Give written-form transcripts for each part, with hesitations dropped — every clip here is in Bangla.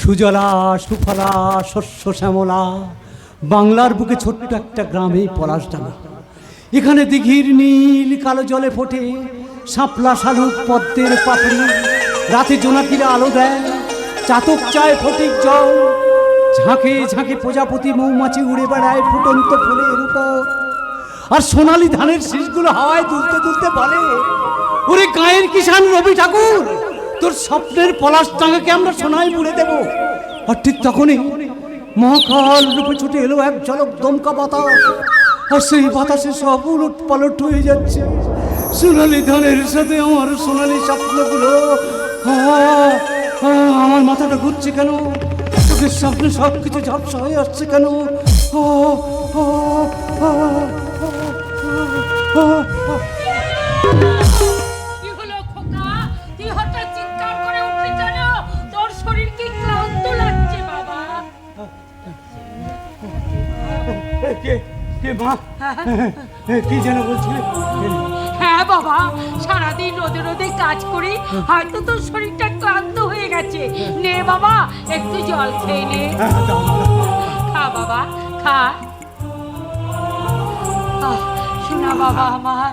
সুজলা সুফলা শস্য শ্যামলা বাংলার বুকে ছোট্ট একটা গ্রামে পলাশডাঙ্গা। এখানে দিঘির নীল কালো জলে ফোটে শাপলা শালুক পদ্মের পাপড়ি। রাতে জোনাকিরা আলো দেয়, চাতক চায় ফটিক জল। ঝাঁকে ঝাঁকে প্রজাপতি মৌমাছি উড়ে বেড়ায় ফুটন্ত ফুলের উপর। আর সোনালি ধানের শীষগুলো হাওয়ায় দুলতে দুলতে বলে, ওরে গায়ের কিষান রবি ঠাকুর, তোর স্বপ্নের পলাশডাঙ্গাকে আমরা সোনায় মুড়ে দেব। আর ঠিক তখনই মহাকাল রূপে ছুটে এলো এক ঝলক দমকা বাতাস। আর সেই বাতাসে সব উলট পালট হয়ে যাচ্ছে। সোনালি ধানের সাথে আমার সোনালি স্বপ্নগুলো। আমার মাথাটা ঘুরছে কেন? চোখের সামনে সব কিছু ঝাপসা হয়ে আসছে কেন? কি হলো খোকা? তুই হঠাৎ চিৎকার করে উঠলি কেন? তোর শরীর কি ক্লান্ত লাগছে বাবা? কে মা? কি যেন বলছিলে? হ্যাঁ বাবা, সারাদিন রোদে রোদে কাজ করি, হয়তো তোর শরীরটা ক্লান্ত হয়ে গেছে। নে বাবা, একটু জল খেয়ে নে। খা বাবা, খা। শোনা বাবা আমার,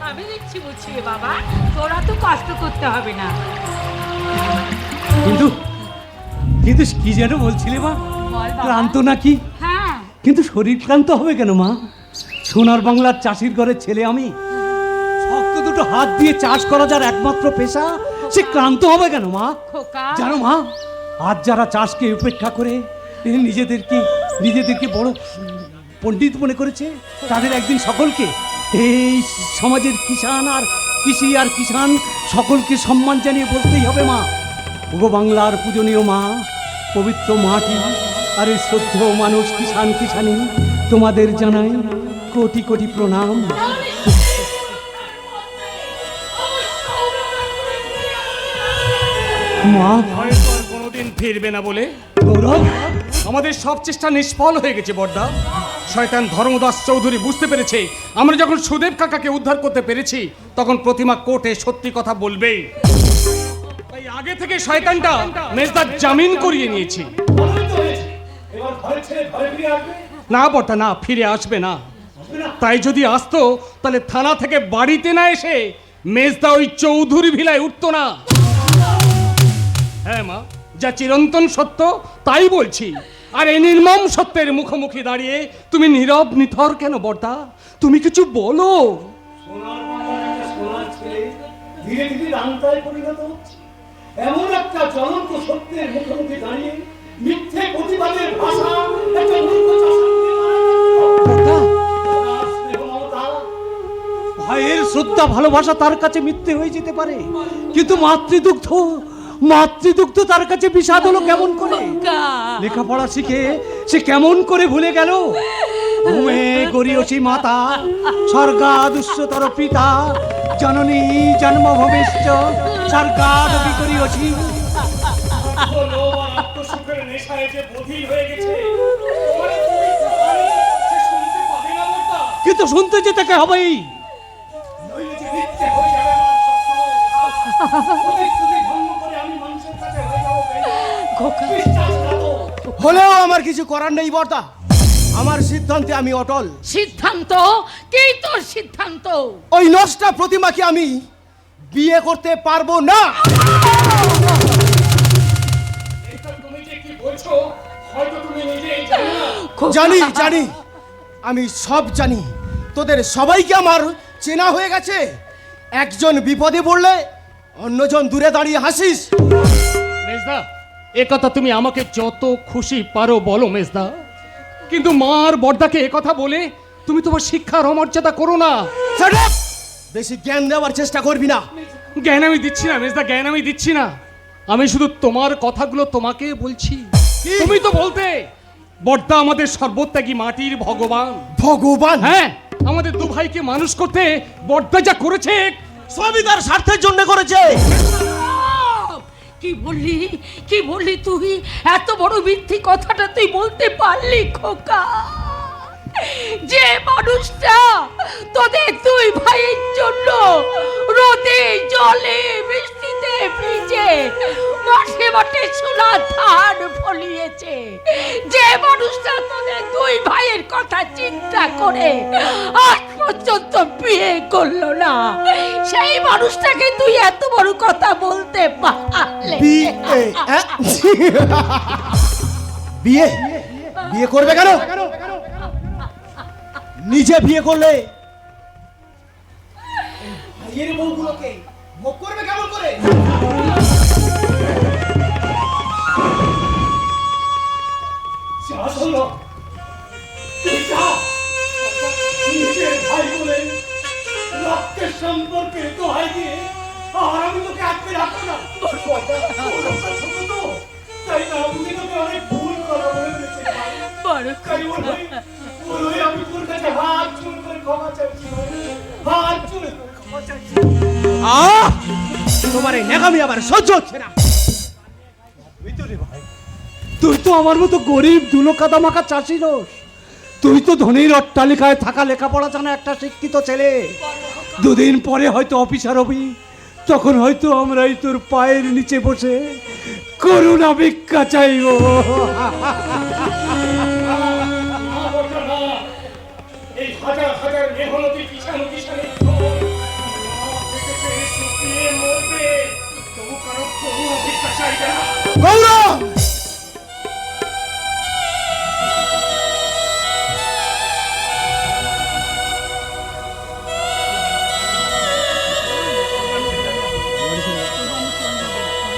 আমি দিচ্ছি বুঝিয়ে বাবা, তোরা তো কষ্ট করতে হবে না। কিন্তু কিন্তু কি যেন বলছিলে মা? বল বাবা। ক্লান্ত নাকি? হ্যাঁ। কিন্তু শরীর ক্লান্ত হবে কেন মা? সোনার বাংলার চাষির ঘরের ছেলে আমি। শক্ত দুটো হাত দিয়ে চাষ করা যার একমাত্র পেশা, সে ক্লান্ত হবে কেন মা? খোকা, জানো মা, আজ যারা চাষকে উপেক্ষা করে নিজেদেরকে বড় পণ্ডিত মনে করেছে, তাদের একদিন সকলকে, এই সমাজের কিষান আর কৃষি আর কিষান সকলকে সম্মান জানিয়ে বলতেই হবে, মা ওগো বাংলার পূজনীয় মা, পবিত্র মাটি আর এই শ্রদ্ধেয় মানুষ কিষান কিষানি, তোমাদের জানাই কোটি কোটি প্রণাম। মা কোনোদিন ফিরবে না বলে গৌরব, আমাদের সব চেষ্টা নিষ্ফল হয়ে গেছে বড়দা। শয়তান ধর্মদাস চৌধুরী বুঝতে পেরেছে আমরা যখন সুদেব কাকাকে উদ্ধার করতে পেরেছি, তখন প্রতিমা কোর্টে সত্যি কথা বলবেই। তাই আগে থেকে শয়তানটা মেজদার জামিন করিয়ে নিয়েছি। না বড়দা, না, ফিরে আসবে না। তাই যদি আসতো তাহলে থানা থেকে বাড়িতে না এসে মেজদা ওই চৌধুরী ভিলায় উঠতো না। হ্যাঁ মা, যা চিরন্তন সত্য তাই বলছি। আর এই নির্মম সত্যের মুখোমুখি দাঁড়িয়ে তুমি নীরব নিথর কেন বড়দা? তুমি কিছু বলো। ধীরে ধীরে রান্তায় পরিণত হচ্ছে। এমন একটা জ্বলন্ত সত্যের মুখোমুখি দাঁড়িয়ে মিথ্যে প্রতিবাদের ভাষা একটা মূর্খ ভাইয়ের শ্রদ্ধা ভালোবাসা তার কাছে মিথ্যে হয়ে যেতে পারে, কিন্তু মাতৃদুগ্ধ তার কাছে বিষাদ হলো কেমন করে? লেখাপড়া শিখে সে কেমন করে ভুলে গেল ঘুমে গরিয়সী মাতা, স্বর্গাদুষ্যতর পিতা, জননী জন্মভূমিশ্চ স্বর্গাদপি গরিয়সী। কিন্তু শুনতে যে তাকে হবেই। হলেও আমার কিছু করার নেই বর্দা, আমার সিদ্ধান্তে আমি অটল। সিদ্ধান্ত কি তোর সিদ্ধান্ত? ওই নষ্টা প্রতিমাকে আমি বিয়ে করতে পারবো না। জানি জানি, আমি সব জানি। তোদের সবাইকে আমার চেনা হয়ে গেছে। একজন বিপদে পড়লে অন্যজন দূরে দাঁড়িয়ে হাসিস। মেজদা, এ কথা তুমি আমাকে যত খুশি পারো বলো মেজদা, কিন্তু মার বড়দাকে এ কথা বলে তুমি তোমার শিক্ষার অমর্যাদা করো না। Shut up! বেশি জ্ঞান দেওয়ার চেষ্টা করবি না। জ্ঞান আমি দিচ্ছি না মেজদা, জ্ঞান আমি দিচ্ছি না। আমি শুধু তোমার কথাগুলো তোমাকে বলছি। তুমি তো বলতে বড়দা আমাদের সর্বত্যাগী মাটির ভগবান। ভগবান? হ্যাঁ, আমাদের দু ভাইকে মানুষ করতে বড়দা যা করেছে সবই তার স্বার্থের জন্য করেছে। কি বললি তুই? এত বড় মিথ্যে কথাটা তুই বলতে পারলি খোকা? যে মানুষটা তোদের দুই ভাইয়ের জন্য রোদে জলে বৃষ্টিতে ভিজে বটে সোনা ধান ফলিয়েছে। যে মানুষটা তোদের দুই ভাইয়ের কথা চিন্তা করে আজ পর্যন্ত বিয়ে করলো না, সেই মানুষটাকে তুই এত বড় কথা বলতে পারলে? বিয়ে বিয়ে বিয়ে করবে কেন? নিজে বিয়ে করলে ভাইয়ের বউগুলোকে ভোগ করবে কেমন করে? নিজের ভাই বলে রক্তের সম্পর্কে দোহাই দিয়ে আর আমি তোকে আটকে রাখবো না। তাই না, আমি তোকে অনেক ভুল কথা বলে দিয়েছি। তাই বলে আমি তোর কাছে হাত জোড় করে ক্ষমা চাইছি, হাত জোড় করে ক্ষমা চাইছি। তোমার এই নেকামি আবার সহ্য হচ্ছে না। তুই তো আমার মতো গরিব দুলো কাদা মাখা চাষি নোস। তুই তো ধনীর অট্টালিকায় থাকা লেখাপড়া জানা একটা শিক্ষিত ছেলে। দুদিন পরে হয়তো অফিসার হবি, তখন হয়তো আমরাই তোর পায়ের নিচে বসে করুণা ভিক্ষা চাইব। এই হাজার হাজার মেহনতি কিষান কিষানের মরবে, তবু কারো করুণা ভিক্ষা চাইবে না। গৌরব,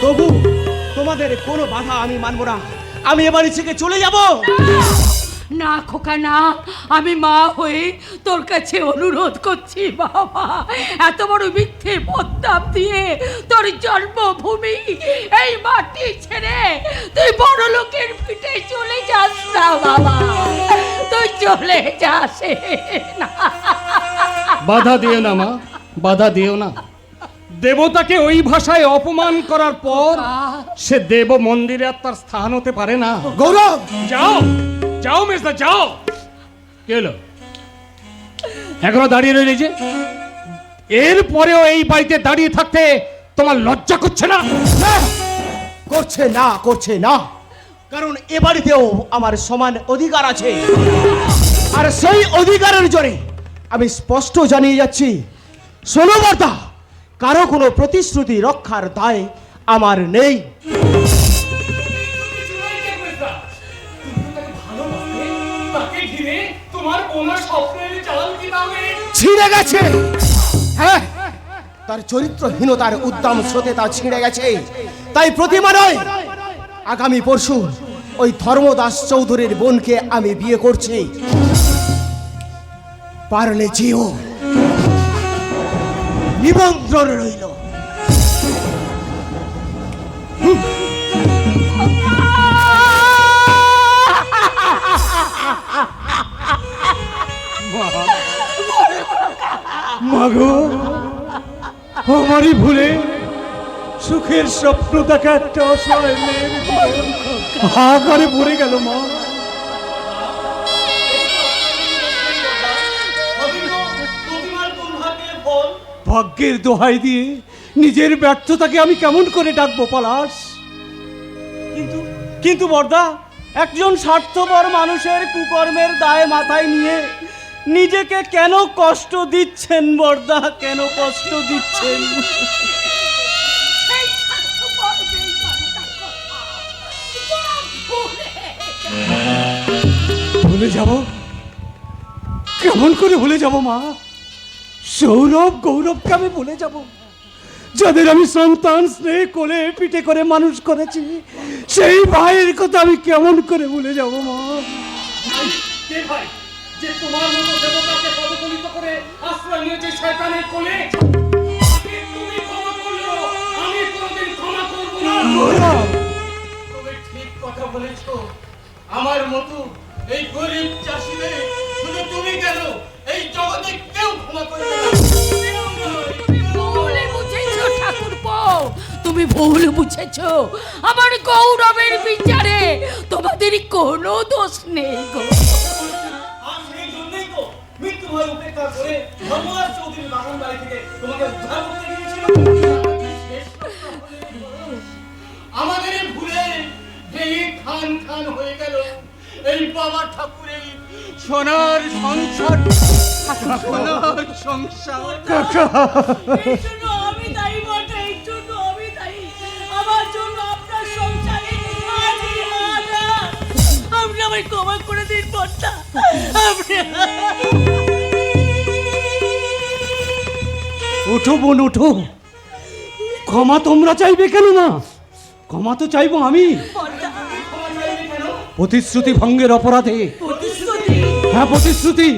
তবু তোমাদের কোনো বাধা আমি মানবো না। আমি এ বাড়ি থেকে চলে যাব। না খোকা না, আমি মা হয়ে তোর কাছে অনুরোধ করছি বাবা, এত বড় মিথ্যে বদনাম দিয়ে তোর জন্মভূমি এই মাটি ছেড়ে তুই বড় লোকের পিঠে চলে যাস না বাবা, তুই চলে যাস না। বাধা দিও না মা, বাধা দিও না। দেবতাকে ওই ভাষায় অপমান করার পর সে দেব মন্দিরে আর তার স্থান হতে পারে না। গৌরব, যাও যাও মেজদা যাও। কি হলো, এখনো দাঁড়িয়ে রইলে যে? এরপরেও এই বাড়িতে দাঁড়িয়ে থাকতে তোমার লজ্জা করছে না? করছে না, করছে না, কারণ এ বাড়িতেও আমার সমান অধিকার আছে। আর সেই অধিকারের জোরে আমি স্পষ্ট জানিয়ে যাচ্ছি, শোনো বর্দা, কারো কোনো প্রতিশ্রুতি রক্ষার দায় আমার নেই। ছিঁড়ে গেছে, হ্যাঁ, তার চরিত্রহীনতার উদ্দাম স্রোতে তা ছিঁড়ে গেছে। তাই প্রতিমা নয়, আগামী পরশু ওই ধর্মদাস চৌধুরীর বোনকে আমি বিয়ে করছি। পারলে যেও, নিমন্ত্রণ রইল। মাগো, আমারই ভুলে সুখের স্বপ্ন দেখা একটা অসহায় মেয়ের হা করে পড়ে গেল মা। ভাগ্যের দোহাই দিয়ে নিজের ব্যর্থতাকে আমি কেমন করে ডাকবো পলাশ? কিন্তু বর্দা, একজন স্বার্থপর মানুষের কুকর্মের দায় মাথায় নিয়ে নিজেকে কেন কষ্ট দিচ্ছেন বর্দা, কেন কষ্ট দিচ্ছেন? সেই স্বার্থপর বেঈমানটার কথা তোরা ভুলে যাব? কেমন করে ভুলে যাব মা? সৌরভ গৌরবকে আমি ভুলে যাব, যাদের আমি সন্তান স্নেহ কোলে পিঠে করে মানুষ করেছি। সেই ভাইয়ের কথা আমি কেমন করে ভুলে যাব মা? কে ভাই যে তোমার মতো দেবতাকে পদদলিত করে আশ্রয় নিয়েছে শয়তানের কোলে? তুমি ক্ষমা করলো, আমি কোনোদিন ক্ষমা করব না। তুমি ঠিক কথা বলেছো। আমার মতো এই গরিব চাষিদের শুধু তুমি কেন, এই জগতে কেউ ক্ষমা করবে না। ভুল বুঝেছো ঠাকুরপো, তুমি ভুল বুঝেছো। আমার গৌরবের বিচারে তোমাদের কোনো দোষ নেই গো। আর সেই জন্যই তো মৃত্যু ভয় উপেক্ষা করে ধর্মদাস চৌধুরীর বাগান বাড়ি থেকে তোমাকে উদ্ধার করতে গিয়েছিল। আমাদের এই খান খান হয়ে গেল এই বাবা ঠাকুরের সোনার সংসার, সোনার সংসার। এই জন্য আমি দায়ী বটে, এই জন্য আমি দায়ী। আমার জন্য আপনার সংসারে আজ এই হালাত। আপনি আমায় ক্ষমা করে দিন বর্দা, আপনি। ওঠো বোন ওঠো, ক্ষমা তোমরা চাইবে কেন না? ক্ষমা তো চাইবো আমি, প্রতিশ্রুতি ভঙ্গের অপরাধে। প্রতিশ্রুতি? হ্যাঁ প্রতিশ্রুতি।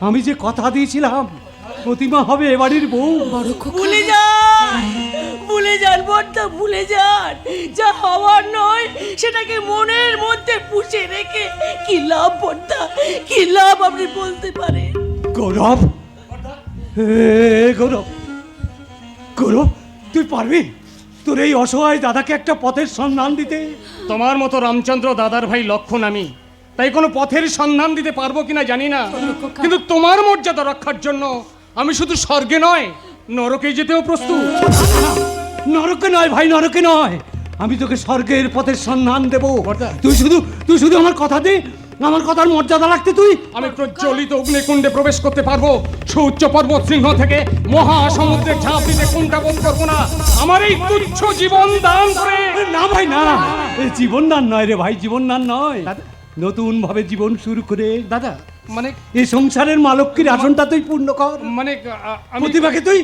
আমি যে কথা দিয়েছিলাম প্রতিমা হবে এ বাড়ির বউ। ভুলে যান, ভুলে যান বর্দা, ভুলে যান। যা হওয়ার নয় সেটাকে মনের মধ্যে পুষে রেখে কি লাভ বর্দা, কি লাভ আপনি বলতে পারেন? গৌরব, গৌরব, গৌরব, তুই পারবি তোর এই অসহায় দাদাকে একটা পথের সন্ধান দিতে? তোমার মতো রামচন্দ্র দাদার ভাই লক্ষণ আমি, তাই কোনো পথের সন্ধান দিতে পারবো কিনা জানি না, কিন্তু তোমার মর্যাদা রক্ষার জন্য আমি শুধু স্বর্গে নয় নরকে যেতেও প্রস্তুত। নরকে নয় ভাই, নরকে নয়, আমি তোকে স্বর্গের পথের সন্ধান দেবো। বর্দা। তুই শুধু আমার কথা দে, আমার কথার মর্যাদা রাখতে তুই। আমি প্রজ্বলিত অগ্নিকুণ্ডে প্রবেশ করতে পারবো, সুউচ্চ পর্বত সিংহ থেকে মহাসমুদ্রে ঝাঁপ দিতে কোনটা বোধ করবো না, আমার এই তুচ্ছ জীবন দান করে। না ভাই না, এই জীবন দান নয় রে ভাই, জীবন দান নয়। নতুন ভাবে জীবন শুরু করে দাদা মানে এই সংসারের মালক্ষীর আসনটা তুই পূর্ণ কর। মানে আমি প্রতিমাকে তুই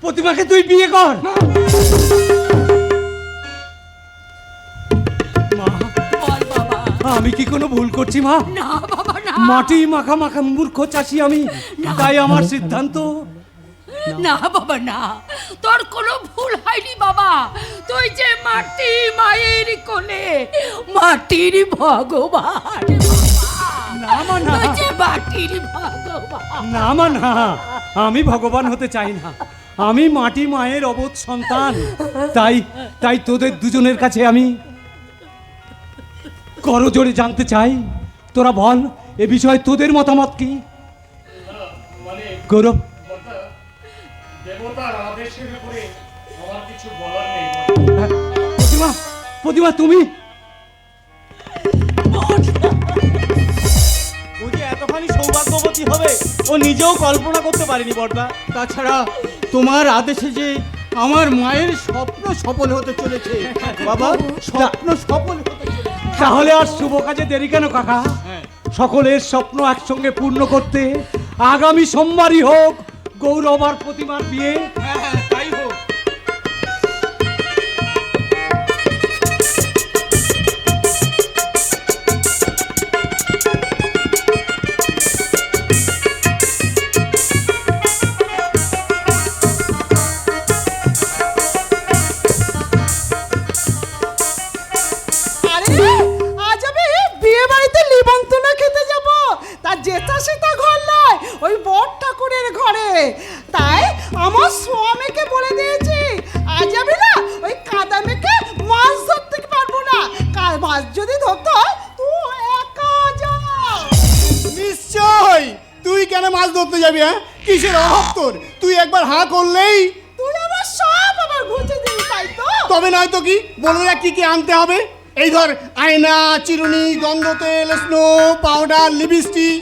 প্রতিমাকে তুই বিয়ে কর। মা, বল বাবা। আমি কি কোনো ভুল করছি মা? না বাবা না, মাটি মাখা মাখা মূর্খ চাষি আমি, তাই আমার সিদ্ধান্ত। না বাবা না, তোর কোনো ভুল হয়নি বাবা। তুই যে মাটি মায়ের কোলে, মাটির ভগবান। না মা না, তুই যে মাটির ভগবান। না মা না, আমি ভগবান হতে চাই না, আমি মাটি মায়ের অবোধ সন্তান। তাই তোদের দুজনের কাছে আমি করজোড়ে জানতে চাই, তোরা বল এ বিষয়ে তোদের মতামত কি? গৌরব, দেবতার আদেশের উপরে আমার কিছু বলার নেই। প্রতিমা, প্রতিমা তুমি ও যে এতখানি সৌভাগ্যবতী হবে ও নিজেও কল্পনা করতে পারেনি বর্দা। তাছাড়া তোমার আদেশে যে আমার মায়ের স্বপ্ন সফল হতে চলেছে বাবা, স্বপ্ন সফল হতে চলেছে। তাহলে আর শুভ কাজে দেরি কেন কাকা? সকলের স্বপ্ন একসঙ্গে পূর্ণ করতে আগামী সোমবারই হোক গৌরব আর প্রতিমার বিয়ে। হ্যাঁ, তাই হোক। আরে আজ আমি বিয়ে বাড়িতে নিমন্ত্রণ খেতে যাব, তা যেটা সেটা ঘর নয়, ওই বড় ঠাকুরের ঘরে। তাই আমার স্বামীকে বলে দিয়েছি আজ আমি না ওই কাদা মেখে মাছ ধরতে পারবো না, কাল মাছ যদি ধরতে হয় তুই একা যা। নিশ্চয়, তুই কেন মাছ ধরতে যাবি? হ্যাঁ, কিসের অভাব তোর? তুই একবার হাঁ করলেই তুই আমার সব আমার ঘুচে দিবি, তাই তো? তবে নয় তো কি, বলে রাখ কি কি আনতে হবে। এই ধর আয়না, চিরুনি, গন্ধ তেল, স্নো পাউডার, লিপস্টিক।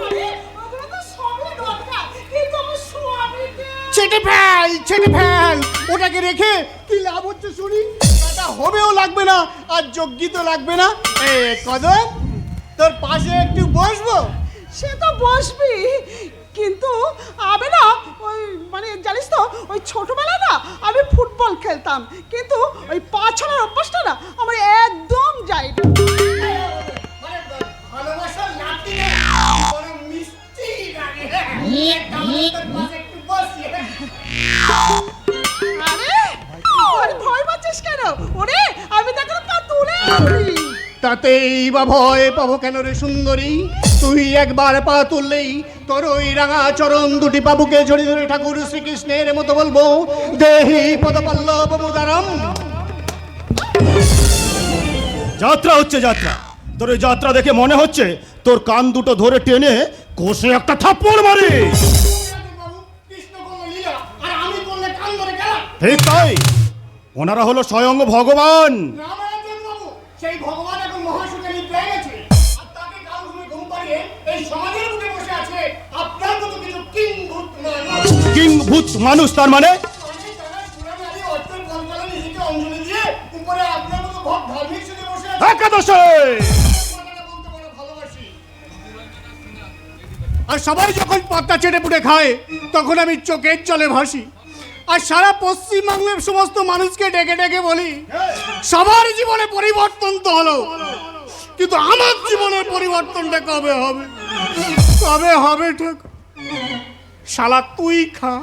আরে, ওগুলো তো সবই দরকার, কিন্তু আমার স্বামীকে ছেটে ফেল, ছেটে ফেল। ওটাকে রেখে কি লাভ হচ্ছে শুনি? টাকা হবেও লাগবে না আর যোগ্যি তো লাগবে না। এ কদম, তোর পাশে একটু বসবো? সে তো বসবি, কিন্তু আমি না ওই মানে জানিস তো ওই ছোটবেলা না আমি ফুটবল খেলতাম, কিন্তু ওই পা ছড়ার অভ্যাসটা না আমার একদম যায় না। ভালোবাসার লাঠি বড় মিষ্টি লাগে। তোর পাশে একটু বসি। আরে আরে ভয় পাচ্ছিস কেন? ওরে আমি তো এখন পা তুলে আছি। তাতেই বা ভয় পাবো কেন রে সুন্দরী? তুই একবার পা তুললেই তোর ওই রাঙা চরণ দুটি বাবুকে জড়িয়ে ধরে ঠাকুর শ্রীকৃষ্ণের মতো বলবো, দেহি পদপল্লব মুদারম। যাত্রা হচ্ছে যাত্রা। তোর এই যাত্রা দেখে মনে হচ্ছে তোর কান দুটো ধরে টেনে কষে একটা থাপ্পড় মারি। কৃষ্ণ করলো লীলা আর আমি করলে কান ধরে গেলাম। ঠিক তাই, ওনারা হলো স্বয়ং ভগবান। রামায়ণ বাবু, সেই ভগবান এখন মহাসুখে নিদ্রায় গেছে, আর তাকে কাল ঘুমে ঘুম পাড়িয়ে এই সমাজের বুকে বসে আছে আপনার মতো কিছু কিংভূত মানুষ। কিংভূত মানুষ তার মানে? অনেক তারা সুরামি আলী অর্থের কলকাতা নিজেকে অঞ্জলি দিয়ে উপরে আপনার মতো ভোগ ধার্মিক সুখে বসে আছে। একাদশে কথাটা বলতে বড় ভালোবাসি। আর সবাই যখন পাতা চেটে পুটে খায় তখন আমি চোখের জলে ভাসি, আর সারা পশ্চিমবাংলার সমস্ত মানুষকে ডেকে ডেকে বলি সবার জীবনে পরিবর্তন তো হলো, কিন্তু আমার জীবনের পরিবর্তনটা কবে হবে, কবে হবে ঠিক শালা তুই খা।